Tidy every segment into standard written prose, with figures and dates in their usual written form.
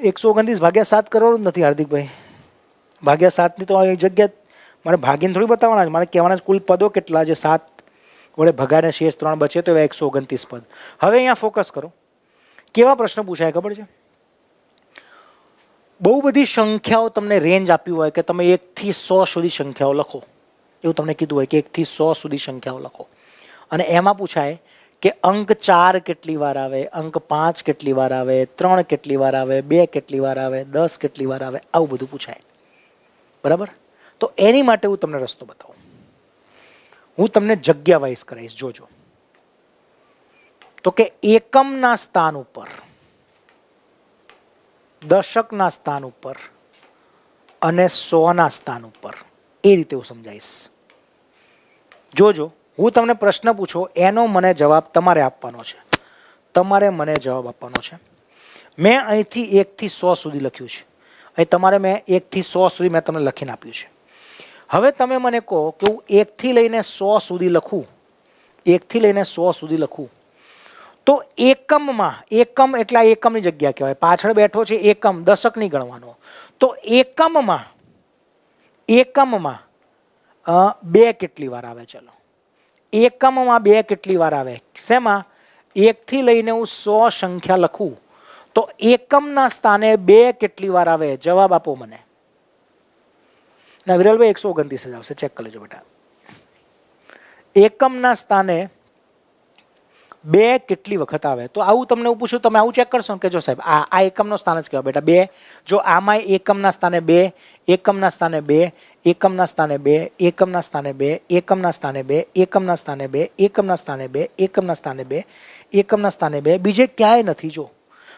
129 ભાગ્યા 7 કરવાનું જ નથી હાર્દિકભાઈ. ભાગ્યા 7ની તો અહીં જગ્યા મારે ભાગીને થોડી બતાવવાના છે, મારે કહેવાના કુલ પદો કેટલા છે. 7 વડે ભગાને શેષ 3 બચે તો એવા 129 પદ. હવે અહીંયા ફોકસ કરો. કેવા પ્રશ્ન પૂછાય ખબર છે? બહુ બધી સંખ્યાઓ તમને રેન્જ આપ્યું હોય કે તમે 1 થી 100 સુધી સંખ્યાઓ લખો, એવું તમને કીધું હોય કે 1 થી 100 સુધી સંખ્યાઓ લખો, અને એમાં પૂછાય કે અંક 4 કેટલી વાર આવે, અંક 5 કેટલી વાર આવે, 3 કેટલી વાર આવે, 2 કેટલી વાર આવે, 10 કેટલી વાર આવે, આવું બધું પૂછાય. બરાબર? તો એની માટે હું તમને રસ્તો બતાવું. હું તમને જગ્યા વાઇઝ કરાવીશ. જોજો તો કે એકમના સ્થાન ઉપર, દશકના સ્થાન ઉપર અને 100ના સ્થાન ઉપર, એ રીતે હું સમજાવીશ. જોજો, હું તમને પ્રશ્ન પૂછો, એનો મને જવાબ તમારે આપવાનો છે. તમારે મને જવાબ આપવાનો છે. મેં અહીંથી 1 થી 100 સુધી લખ્યું છે. અહીં તમારે મેં 1 થી 100 સુધી મેં તમને લખીને આપ્યું છે. હવે તમે મને કહો કે હું 1 થી લઈને 100 સુધી લખું, 1 થી લઈને 100 સુધી લખું, તો એકમમાં, એકમ એટલે એકમની જગ્યા કહેવાય, પાછળ બેઠો છે એકમ, દશક નહીં ગણવાનો. તો એકમમાં 2 કેટલી વાર આવે? ચલો, એકમમાં 2 કેટલી વાર આવે? શેમાં? 1 થી લઈને હું 100 સંખ્યા લખું તો એકમના સ્થાને 2 કેટલી વાર આવે? જવાબ આપો મને. ના વિરલભાઈ 129 જ આવશે, ચેક કરી લેજો બેટા. એકમના સ્થાને 2 કેટલી વખત આવે? તો આવું તમને હું પૂછું, તમે આવું ચેક કરશો કે જો સાહેબ આ એકમનો સ્થાન જ કહેવાય બેટા 2. જો આમાં એકમના સ્થાને 2, એકમના સ્થાને 2, એકમના સ્થાને 2, એકમના સ્થાને 2, એકમના સ્થાને 2, એકમના સ્થાને 2, એકમના સ્થાને 2, એકમના સ્થાને 2, એકમના સ્થાને 2, બીજે ક્યાંય નથી. જો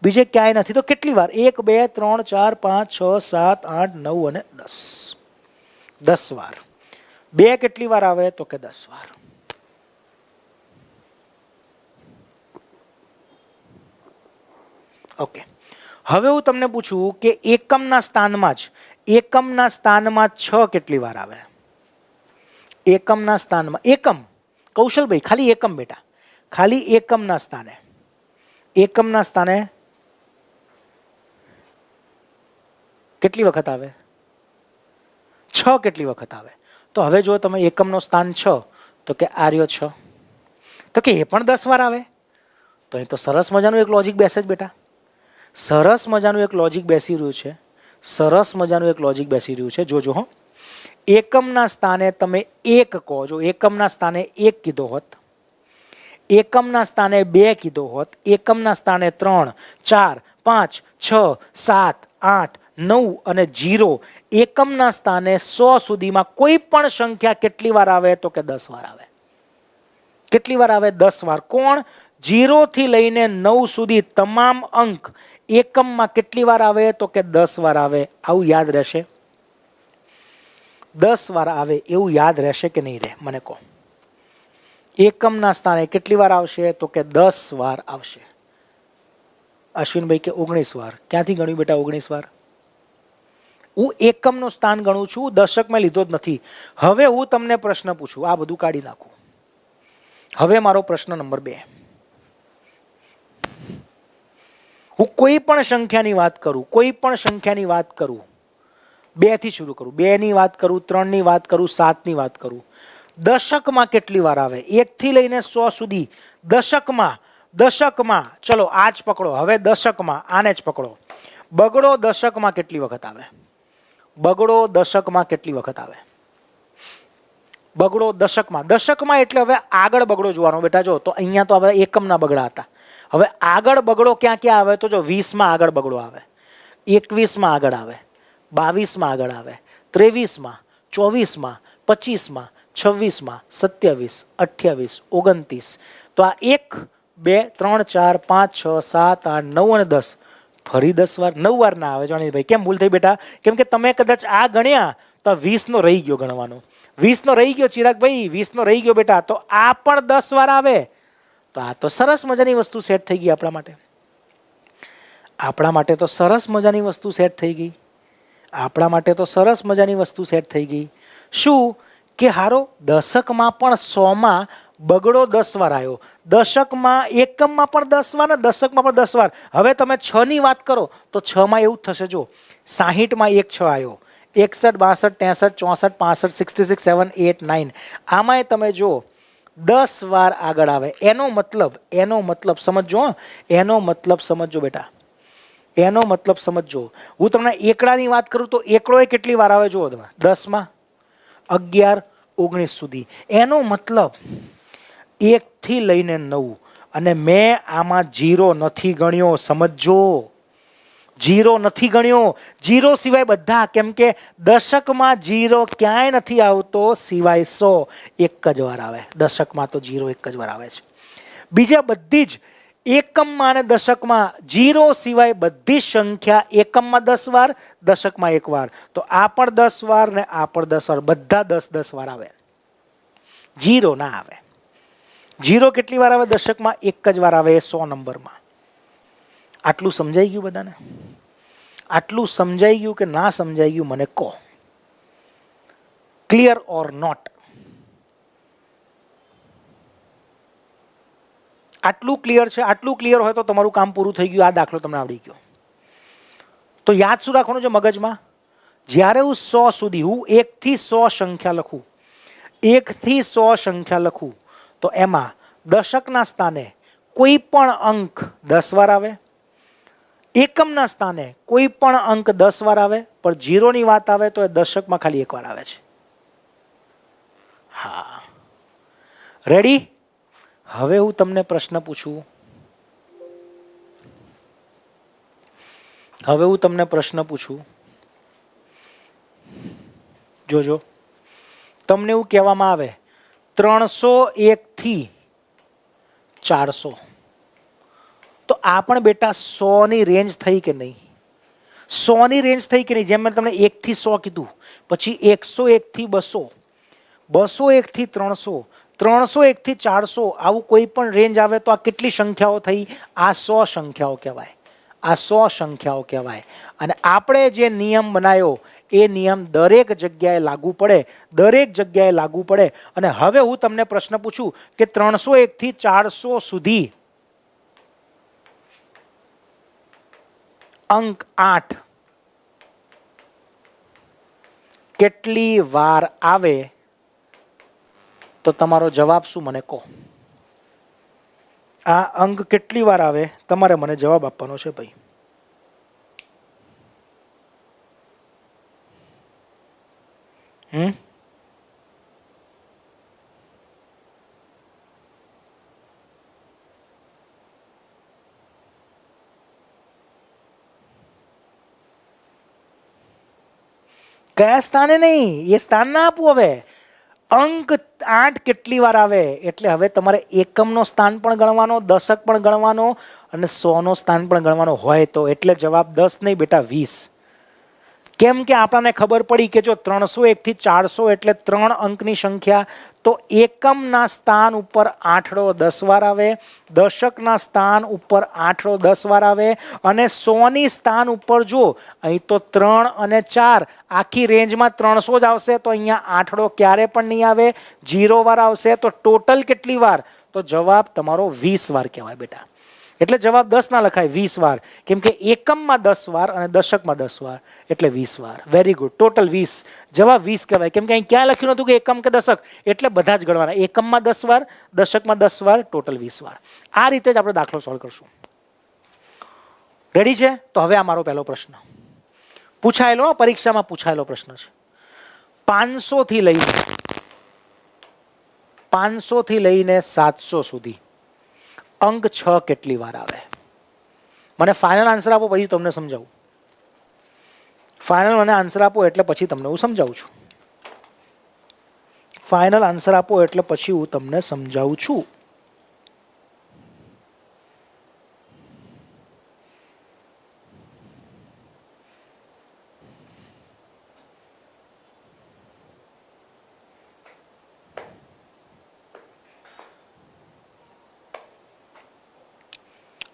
બીજે ક્યાંય નથી તો કેટલી વાર? 1, 2, 3, 4, 5, 6, 7, 8, 9 અને 10. 10 વાર. 2 કેટલી વાર આવે? તો કે 10 વાર. ઓકે, હવે હું તમને પૂછું કે એકમના સ્થાનમાં જ, એકમના સ્થાનમાં 6 કેટલી વાર આવે? એકમના સ્થાનમાં, એકમ, કૌશલભાઈ ખાલી એકમ બેટા, ખાલી એકમના સ્થાને, એકમના સ્થાને કેટલી વખત આવે? 6 કેટલી વખત આવે? તો હવે જો તમે એકમનો સ્થાન 6 તો કે આ રહ્યો 6, તો કે એ પણ 10 વાર આવે. તો એ તો સરસ મજાનું એક લોજિક બેસે જ બેટા, સરસ મજાનું એક લોજિક બેસી રહ્યું છે, સરસ મજાનું એક લોજિક બેસી રહ્યું છે. જોજો હો, એકમના સ્થાને તમે 1 કહો, જો એકમના સ્થાને 1 કીધો હોત, એકમના સ્થાને 2 કીધો હોત, એકમના સ્થાને 3, 4, 5, 6, 7, 8, 9 અને 0, એકમના સ્થાને 100 સુધીમાં કોઈ પણ સંખ્યા કેટલી વાર આવે? તો કે 10 વાર આવે. કેટલી વાર આવે? 10 વાર. કોણ? 0 થી લઈને 9 સુધી તમામ અંક એકમમાં કેટલી વાર આવે? તો કે 10 વાર આવે. આવું યાદ રહેશે? 10 વાર આવે એવું યાદ રહેશે કે નહીં રહે? મને કહો. એકમના સ્થાને કેટલી વાર આવશે? તો કે 10 વાર આવશે. અશ્વિનભાઈ કે 19 વાર. ક્યાંથી ગણ્યું બેટા 19 વાર? હું એકમનું સ્થાન ગણું છું, દશક મેં લીધો જ નથી. હવે હું તમને પ્રશ્ન પૂછું, આ બધું કાઢી નાખું. હવે મારો પ્રશ્ન નંબર 2. હું કોઈ પણ સંખ્યાની વાત કરું, કોઈ પણ સંખ્યાની વાત કરું, 2 થી શરૂ કરું, 2 ની વાત કરું, 3 ની વાત કરું, 7 ની વાત કરું, દશકમાં કેટલી વાર આવે? 1 થી લઈને 100 સુધી દશકમાં, દશકમાં, ચલો આ જ પકડો. હવે દશકમાં આને જ પકડો. બગડો દશકમાં કેટલી વખત આવે? બગડો દશકમાં કેટલી વખત આવે? બગડો દશકમાં, દશકમાં એટલે હવે આગળ બગડો જોવાનો બેટા. જો તો અહીંયા તો આપણે એકમના બગડા હતા, હવે આગળ બગડો ક્યાં ક્યાં આવે? તો જો 20માં આગળ બગડો આવે, 21માં આગળ આવે, 22માં આગળ આવે, 23માં, 24માં, 25માં, 26માં, 27, 28, 29. તો આ 1, 2, 3, 4, 5, 6, 7, 8, 9 અને 10, ફરી 10 વાર. 9 વાર ના આવે જાણીભાઈ. કેમ ભૂલ થઈ બેટા? કેમ કે તમે કદાચ આ ગણ્યા તો 20નો રહી ગયો ગણવાનો, 20નો રહી ગયો ચિરાગભાઈ, 20નો રહી ગયો બેટા. તો આ પણ 10 વાર આવે. તો આ તો સરસ મજાની વસ્તુ સેટ થઈ ગઈ આપણા માટે. આપણા માટે તો સરસ મજાની વસ્તુ સેટ થઈ ગઈ. આપણા માટે તો સરસ મજાની વસ્તુ સેટ થઈ ગઈ. શું કે હારો દશકમાં પણ 100માં બગડો 10 વાર આવ્યો, દશકમાં એકમમાં પણ 10 વાર ને દશકમાં પણ 10 વાર. હવે તમે 6 ની વાત કરો તો 6 માં એવું જ થશે. જો 60 માં 1 6 આવ્યો, 61 62 63 64 65 66 7 8 9, આમાંય તમે જો 10 વાર આગળ આવે. એનો મતલબ સમજો, એનો મતલબ સમજો બેટા, એનો મતલબ સમજો. હું તમને એકડાની વાત કરું તો એકડો એ કેટલી વાર આવે જુઓ તમે, 10 માં 11 19 સુધી. એનો મતલબ 1 થી લઈને 9, અને મેં આમાં 0 નથી ગણ્યો. સમજો, 0 નથી ગણ્યો. 0 સિવાય બધા, કેમ કે દશકમાં 0 ક્યાંય નથી આવતો સિવાય 100, એક જ વાર આવે. દશકમાં તો 0 એક જ વાર આવે છે. બીજા બધી જ એકમમાં અને દશકમાં 0 સિવાય બધી સંખ્યા એકમમાં 10 વાર, દશકમાં 1 વાર. તો આ પણ 10 વાર ને આ પણ 10 વાર, બધા 10 વાર આવે. 0 ના આવે. 0 કેટલી વાર આવે દશકમાં? એક જ વાર આવે, 100 નંબરમાં. આટલું સમજાઈ ગયું બધાને? આટલું સમજાઈ ગયું કે ના સમજાઈ ગયું મને કહો. Clear or not? આટલું ક્લિયર છે? આટલું ક્લિયર હોય તો તમારું કામ પૂરું થઈ ગયું. આ દાખલો તમને આવડી ગયો. તો યાદ શું રાખવાનું છે મગજમાં? જ્યારે હું 100 સુધી, હું 1 થી 100 સંખ્યા લખું, 1 થી 100 સંખ્યા લખું, તો એમાં દશકના સ્થાને કોઈ પણ અંક 10 વાર આવે, એકમના સ્થાને કોઈ પણ અંક 10 વાર આવે, પણ 0 ની વાત આવે તો એ દશકમાં ખાલી 1 વાર આવે છે. હા, રેડી? હવે હું તમને પ્રશ્ન પૂછું. જોજો, તમને એવું કહેવામાં આવે 301 થી 400, તો આ પણ બેટા 100 ની રેન્જ થઈ કે નહીં? 100 ની રેન્જ થઈ કે નહીં? જેમ મેં તમને 1 થી 100 કીધું, પછી 101 થી 200, 201 થી 300, 301 થી 400, આવું કોઈ પણ રેન્જ આવે તો આ કેટલી સંખ્યાઓ થઈ? આ 100 સંખ્યાઓ કહેવાય. આ 100 સંખ્યાઓ કહેવાય. અને આપણે જે નિયમ બનાવ્યો એ નિયમ દરેક જગ્યાએ લાગુ પડે, દરેક જગ્યાએ લાગુ પડે. અને હવે હું તમને પ્રશ્ન પૂછું કે 301 થી 400 સુધી અંક 8 કેટલી વાર આવે? તો તમારો જવાબ શું મને કહો? આ અંક કેટલી વાર આવે તમારે મને જવાબ આપવાનો છે ભાઈ. કયા સ્થાને નહીં, એ સ્થાન ના આપવું. હવે અંક 8 કેટલી વાર આવે એટલે હવે તમારે એકમનો સ્થાન પણ ગણવાનો, દશક પણ ગણવાનો અને 100 નો સ્થાન પણ ગણવાનો હોય તો. એટલે જવાબ 10 નહીં બેટા 20. કેમ કે આપણને ખબર પડી કે જો 301 થી 400 એટલે 3 અંકની સંખ્યા, તો એકમના સ્થાન ઉપર આઠડો 10 વાર આવે, દશકના સ્થાન ઉપર આઠડો 10 વાર આવે, અને 100 ની સ્થાન ઉપર જો અહીં તો 3 અને 4 આખી રેન્જમાં 300 જ આવશે, તો અહીંયા આઠડો ક્યારે પણ નહીં આવે, 0 વાર આવશે. તો ટોટલ કેટલી વાર? તો જવાબ તમારો 20 વાર કહેવાય બેટા. એટલે જવાબ 10 ના લખાય, 20 વાર. કેમ કે એકમમાં 10 વાર અને દશકમાં 10 વાર, એટલે 20 વાર. Very good, total 20. જવાબ 20 કહેવાય. કેમ કે અહીં ક્યાં લખ્યું નતું કે એકમ કે દશક, એટલે બધા જ ગણવાના. એકમમાં 10 વાર, દશકમાં 10 વાર, ટોટલ 20 વાર. આ રીતે જ આપણે દાખલો સોલ્વ કરશું. રેડી છે? તો હવે આ મારો પહેલો પ્રશ્ન પૂછાયેલો, પરીક્ષામાં પૂછાયેલો પ્રશ્ન છે. 500 થી લઈને 700 સુધી અંક 6 કેટલી વાર આવે? મને ફાઇનલ આન્સર આપો, પછી તમને સમજાવું. ફાઇનલ મને આન્સર આપો એટલે પછી તમને હું સમજાવું છું. ફાઇનલ આન્સર આપો એટલે પછી હું તમને સમજાવું છું.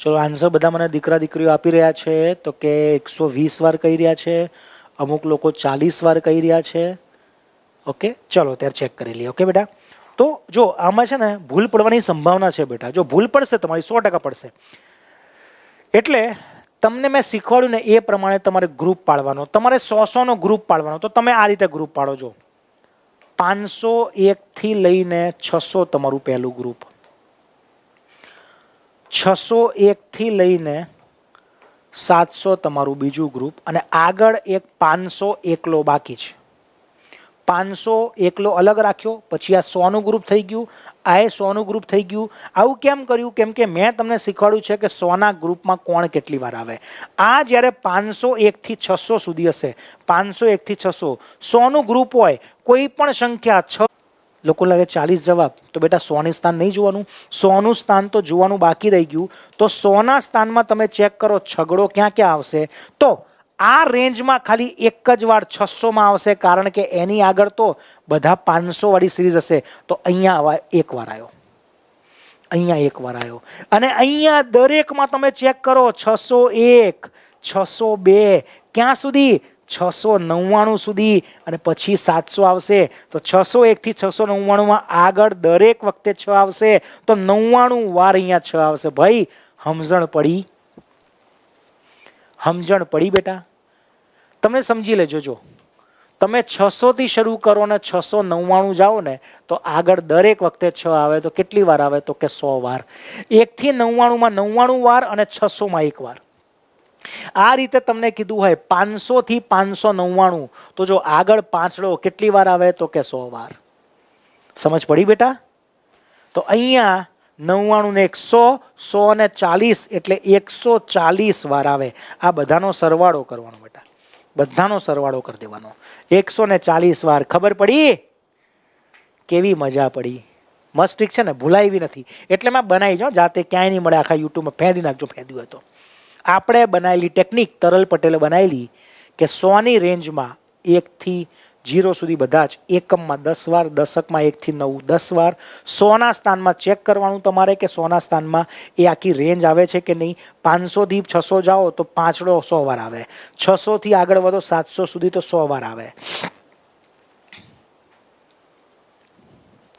ચલો આન્સર બધા મને દીકરા દીકરીઓ આપી રહ્યા છે. તો કે 120 વાર કહી રહ્યા છે, અમુક લોકો 40 વાર કહી રહ્યા છે. ઓકે, ચલો ત્યારે ચેક કરી લઈએ. ઓકે બેટા, તો જો આમાં છે ને ભૂલ પડવાની સંભાવના છે બેટા. જો ભૂલ પડશે તમારી 100% પડશે. એટલે તમને મેં શીખવાડ્યું ને એ પ્રમાણે તમારે ગ્રુપ પાડવાનો. તમારે 100 નો ગ્રુપ પાડવાનો. તો તમે આ રીતે ગ્રુપ પાડો. જો 501 થી લઈને 600 તમારું પહેલું ગ્રુપ, 601 થી લઈને 700 તમારું બીજું ગ્રુપ, અને આગળ એક 500 એકલો બાકી છે. 500 એકલો અલગ રાખ્યો, પછી આ 100 નું ગ્રુપ થઈ ગયું, આ 100 નું ગ્રુપ થઈ ગયું. આવું કેમ કર્યું? કેમ કે મેં તમને શીખવાડ્યું છે કે 100 ના ગ્રુપમાં કોણ કેટલી વાર આવે. આ જ્યારે 501 થી 600 સુધી હશે, 501 થી 600 100 નું ગ્રુપ હોય, કોઈ પણ સંખ્યા 6, લોકો લાગે 40 જવાબ, તો બેટા 100 ની સ્થાન નહીં જોવાનું, 100 નું સ્થાન તો જોવાનું બાકી રહી ગયું. તો 100 ના સ્થાનમાં તમે ચેક કરો છગડો ક્યાં ક્યાં આવશે. તો આ રેન્જમાં ખાલી એક જ વાર 600 માં આવશે, કારણ કે એની આગળ તો બધા 500 વાળી સિરીઝ હશે. તો અહીંયા એક વાર આવ્યો, અહીંયા એક વાર આવ્યો, અને અહીંયા દરેકમાં તમે ચેક કરો 601, 602, ક્યાં સુધી? 699 સુધી, અને પછી 700 આવશે. તો 601 થી 699 માં આગળ દરેક વખતે 6 આવશે. તો 99 વાર અહીંયા 6 આવશે. ભાઈ સમજણ પડી? સમજણ પડી બેટા? તમે સમજી લેજો. જો તમે 600 થી શરૂ કરો ને 699 જાઓ ને, તો આગળ દરેક વખતે 6 આવે. તો કેટલી વાર આવે? તો કે 100 વાર. 1 થી 99 માં 99 વાર, અને 600 માં એક વાર. આ રીતે તમને કીધું હોય 500 થી 599, તો જો આગળ પાંચડો કેટલી વાર આવે? તો કે 100 વાર. સમજ પડી બેટા? તો અહીંયા 99 ને 100, 100 ને 40 એટલે 140 વાર આવે. આ બધાનો સરવાળો કરવાનો બેટા, બધાનો સરવાળો કરી દેવાનો. 140 વાર. ખબર પડી? કેવી મજા પડી? મસ્ત ટ્રીક છે ને, ભૂલાવી નથી. એટલે મેં બનાવી જો, જાતે ક્યાંય નહીં મળે, આખા યુટ્યુબમાં ફેંદી નાખજો, ફેંદ્યું હોય તો. આપણે બનાવેલી ટેકનિક તરલ પટેલે બનાવેલી કે 100 ની રેન્જમાં 1 થી 0 સુધી બધા જ એકમમાં 10 વાર, દશકમાં 1 થી 9 10 વાર. 100 ના સ્થાનમાં ચેક કરવાનું તમારે કે 100 ના સ્થાનમાં એ આખી રેન્જ આવે છે કે નહીં. 500 થી 600 જાઓ તો પાંચડો 100 વાર આવે. 600 થી આગળ વધો 700 સુધી તો 100 વાર આવે.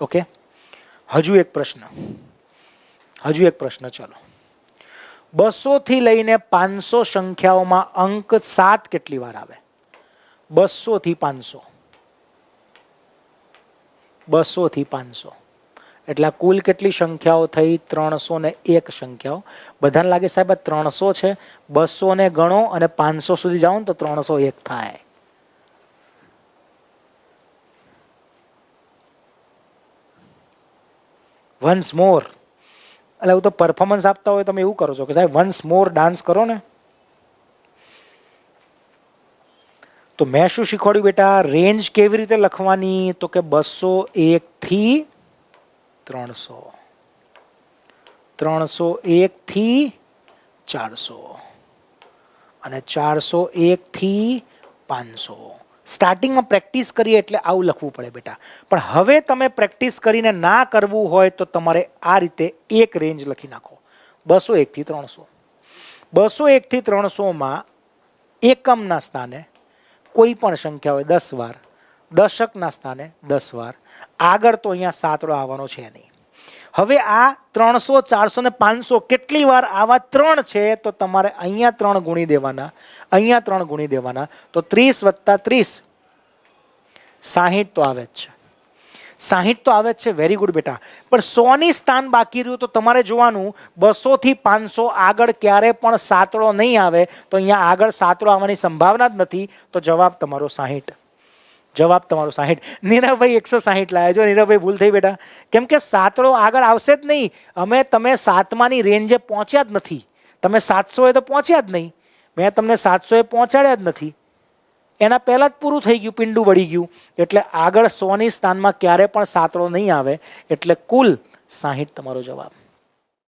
ઓકે, હજુ એક પ્રશ્ન, ચલો. 200 થી લઈને 500 સંખ્યાઓમાં અંક 7 કેટલી વાર આવે? 200 થી 500, 200 થી 500 એટલે કુલ કેટલી સંખ્યાઓ થઈ? 301 સંખ્યાઓ. બધાને લાગે સાહેબ 300 છે, 200 ને ગણો અને 500 સુધી જાઓ ને તો 301 થાય. વન્સ મોર. એટલે હું તો પરફોર્મન્સ આપતા હોય તમે એવું કરો છો કે સાહેબ વન્સ મોર ડાન્સ કરો ને. તો મેં શું શીખવાડ્યું બેટા? રેન્જ કેવી રીતે લખવાની? તો કે 201 થી 300, 301 થી 400, અને 401 થી 500. સ્ટાર્ટિંગમાં પ્રેક્ટિસ કરીએ એટલે આવું લખવું પડે બેટા. પણ હવે તમે પ્રેક્ટિસ કરીને ના કરવું હોય તો તમારે આ રીતે એક રેન્જ લખી નાખો, 201 થી 300. 201 થી 300 માં એકમના સ્થાને કોઈ પણ સંખ્યા હોય 10 વાર, દશકના સ્થાને 10 વાર. આગળ તો અહીંયા સાતડો આવવાનો છે નહીં. હવે આ 300, 400 ને 500 કેટલી વાર આવા? 3 છે, તો તમારે અહીંયા 3 ગુણી દેવાના, અહીંયા 3 ગુણી દેવાના. તો 30 + 30 60 તો આવે જ છે. 60 તો આવે જ છે. વેરી ગુડ બેટા. પણ 100 ની સ્થાન બાકી રહ્યું, તો તમારે જોવાનું 200 થી 500 આગળ ક્યારે પણ સાતડો નહીં આવે. તો અહીંયા આગળ સાતડો આવવાની સંભાવના જ નથી. તો જવાબ તમારો 60. જવાબ તમારો 60. નીરવભાઈ 160 લાયા. જો નીરવભાઈ ભૂલ થઈ બેટા, કેમ કે સાતડો આગળ આવશે જ નહીં. તમે 7માની રેન્જે પહોંચ્યા જ નથી. તમે 700 તો પહોંચ્યા જ નહીં. મેં તમને 700 પહોંચાડ્યા જ નથી. એના પહેલા જ પૂરું થઈ ગયું, પિંડું વળી ગયું. એટલે આગળ 100 ની સ્થાનમાં ક્યારે પણ સાતડો નહીં આવે. એટલે કુલ 60 તમારો જવાબ.